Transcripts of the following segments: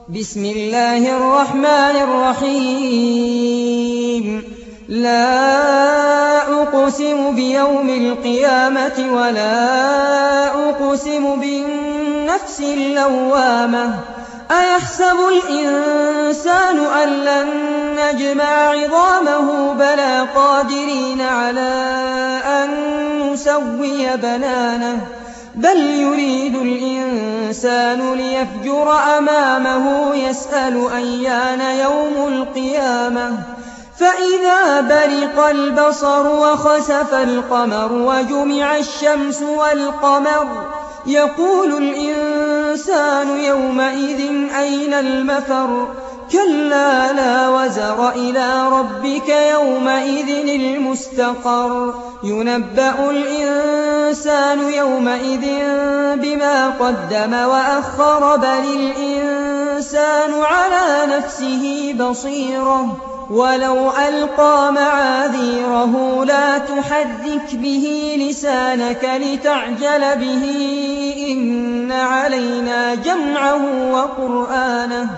بسم الله الرحمن الرحيم لا أقسم بيوم القيامة ولا أقسم بالنفس اللوامة أيحسب الإنسان أن لن نجمع عظامه بلى قادرين على أن نسوي بنانه بل يريد الإنسان ليفجر أمامه يسأل أيان يوم القيامة فإذا برق البصر وخسف القمر وجمع الشمس والقمر يقول الإنسان يومئذ أين المفر كلا لا وزر إلى ربك يومئذ المستقر ينبأ الإنسان يومئذ بما قدم وأخر بل الإنسان على نفسه بصيرة ولو ألقى معاذيره لا تحرك به لسانك لتعجل به إن علينا جمعه وقرآنه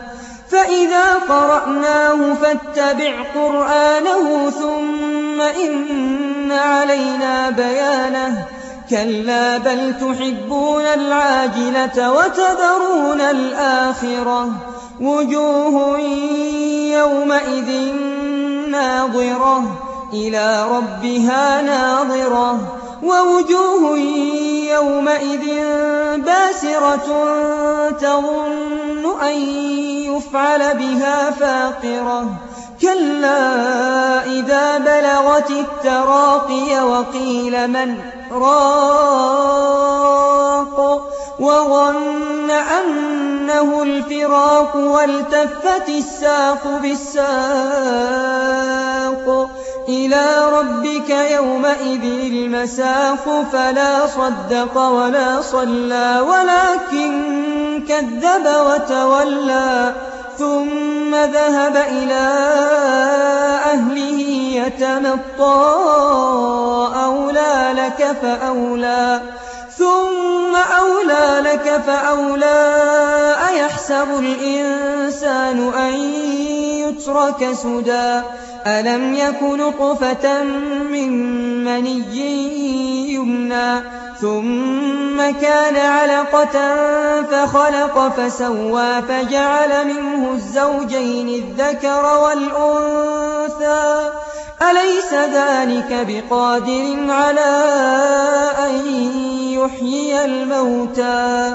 فإذا قرأناه فاتبع قرآنه ثم إن علينا بيانه كلا بل تحبون العاجلة وتذرون الآخرة وجوه يومئذ ناظرة إلى ربها ناظرة ووجوه يومئذ باسرة تظن أن يفعل بها فاقرة كلا إذا بلغت التراقي وقيل من راق وظن أنه الفراق والتفت الساق بالساق إلى ربك يومئذ المساق فلا صدق ولا صلى ولكن كذب وتولى ثم ذهب إلى أهله يتمطى أولى لك فأولى ثم أولى لك فأولى أيحسب الإنسان أن يترك سدى ألم يك نطفة من مني يمنى ثم كان علقة فخلق فسوى فجعل منه الزوجين الذكر والأنثى أليس ذلك بقادر على أن يحيي الموتى